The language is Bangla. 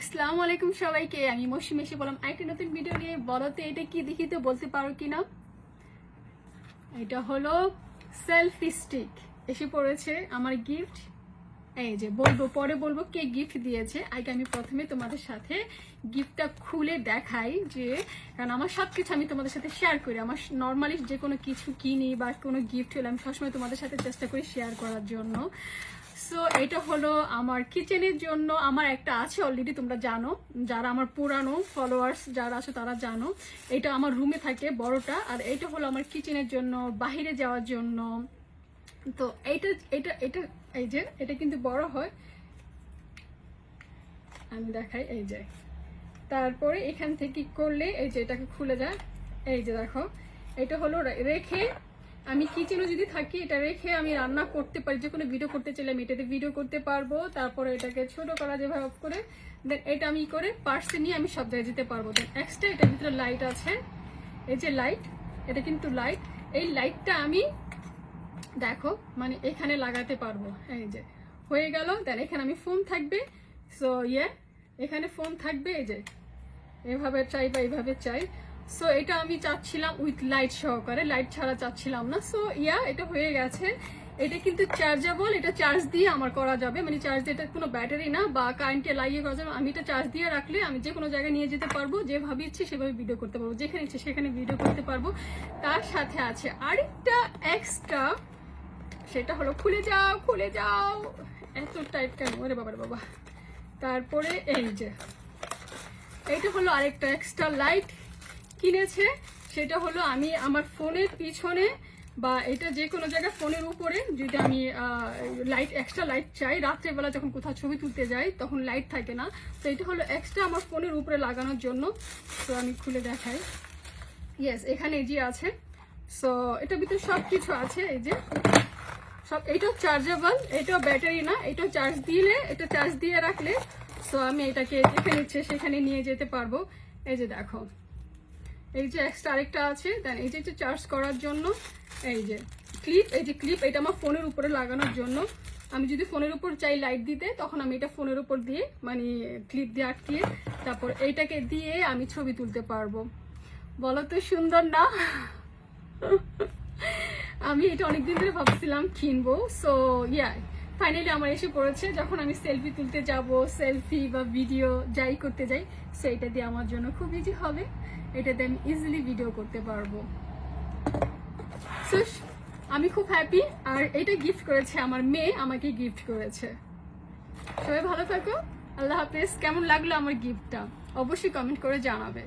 আসসালামু আলাইকুম সবাইকে। আমি মৌসুম এসে বললাম আরেকটি নতুন ভিডিও নিয়ে। বলতে এটা কি দেখি তো বলতে পারো কিনা। এটা হলো সেলফি স্টিক এসে পড়েছে আমার গিফট। এই যে বলবো পরে বলবো কে গিফট দিয়েছে, আগে আমি প্রথমে তোমাদের সাথে গিফটটা খুলে দেখাই যে কারণ আমার সবকিছু আমি তোমাদের সাথে শেয়ার করি। আমার নর্মালি যে কোনো কিছু কিনি বা কোনো গিফট হলে আমি সবসময় তোমাদের সাথে চেষ্টা করি শেয়ার করার জন্য। সো এটা হলো আমার কিচেনের জন্য। আমার একটা আছে অলরেডি, তোমরা জানো, যারা আমার পুরানো ফলোয়ার্স যারা আছে তারা জানো। এটা আমার রুমে থাকে বড়টা, আর এটা হলো আমার কিচেনের জন্য, বাহিরে যাওয়ার জন্য। তো এইটা এটা এটা এই যে এটা কিন্তু বড় হয়, আমি দেখাই। এই যে তারপরে এখান থেকে করলে এই যে এটাকে খুলে যায়। এই যে দেখো, এটা হলো রেখে আমি কিচেনে যদি থাকি এটা রেখে আমি রান্না করতে পারি, যে কোনো ভিডিও করতে চাইলে আমি এটাতে ভিডিও করতে পারবো। তারপরে এটাকে ছোট করা যেভাবে করে দেন এটা আমি করে পার্সে নিয়ে আমি সব জায়গায় যেতে পারবো। দেন এক্সট্রা এটার ভিতরে লাইট আছে, এই যে লাইট, এটা কিন্তু লাইট। এই লাইটটা আমি দেখো মানে এখানে লাগাতে পারবো। এই যে হয়ে গেল। দেন এখানে আমি ফোন থাকবে। সো এখানে ফোন থাকবে, এই যে এভাবে চাই বা এইভাবে চাই। সো এটা আমি চাচ্ছিলাম উইথ লাইট সহকারে, লাইট ছাড়া চাচ্ছিলাম না। সো এটা হয়ে গেছে। এটা কিন্তু চার্জেবল, এটা চার্জ দিয়ে আমার করা যাবে, মানে চার্জ দিয়ে, এটা কোনো ব্যাটারি না বা কারেন্টে লাগিয়ে করা যাবে। আমি এটা চার্জ দিয়ে রাখলে আমি যে কোনো জায়গায় নিয়ে যেতে পারবো, যেভাবে ইচ্ছে সেভাবে ভিডিও করতে পারবো, যেখানে ইচ্ছে সেখানে ভিডিও করতে পারবো। তার সাথে আছে আরেকটা এক্সট্রা, সেটা হলো খুলে যাও খুলে যাও, এত টাইট কেন ওরে বাবার বাবা। তারপরে এই যে এইটা হলো আরেকটা এক্সট্রা লাইট কিনেছে। সেটা হলো আমি আমার ফোনের পিছনে বা এটা যে কোনো জায়গায় ফোনের উপরে যদি আমি লাইট এক্সট্রা লাইট চাই, রাত্রেবেলা যখন কোথাও ছবি তুলতে যাই তখন লাইট থাকে না। তো এটা হলো এক্সট্রা আমার ফোনের উপরে লাগানোর জন্য। তো আমি খুলে দেখাই। ইয়েস, এখানে এই যে আছে। সো এটার ভিতরে সব কিছু আছে, এই যে সব। এটাও চার্জেবল, এটাও ব্যাটারি না, এটাও চার্জ দিলে, এটা চার্জ দিয়ে রাখলে সো আমি এটাকে যেখানে ইচ্ছে সেখানে নিয়ে যেতে পারবো। এই যে দেখো, এই যে এক্সট্রা আরেকটা আছে। দেন এই যে চার্জ করার জন্য এই যে ক্লিপ, এই যে ক্লিপ, এটা আমার ফোনের উপরে লাগানোর জন্য। আমি যদি ফোনের উপর চাই লাইট দিতে তখন আমি এটা ফোনের উপর দিয়ে মানে ক্লিপ দিয়ে আটকিয়ে তারপর এইটাকে দিয়ে আমি ছবি তুলতে পারবো। বলো তো সুন্দর না? আমি এটা অনেকদিন ধরে ভাবছিলাম কিনবো। সো ফাইনালি আমার এসে পড়েছে। যখন আমি সেলফি তুলতে যাব, সেলফি বা ভিডিও যাই করতে যাই, সো এটা দিয়ে আমার জন্য খুব ইজি হবে। এটাতে আমি ইজিলি ভিডিও করতে পারবো। সো আমি খুব হ্যাপি। আর এটা গিফট করেছে আমার মেয়ে, আমাকে গিফট করেছে। সবাই ভালো থাকো, আল্লাহ হাফেজ। কেমন লাগলো আমার গিফটটা অবশ্যই কমেন্ট করে জানাবে।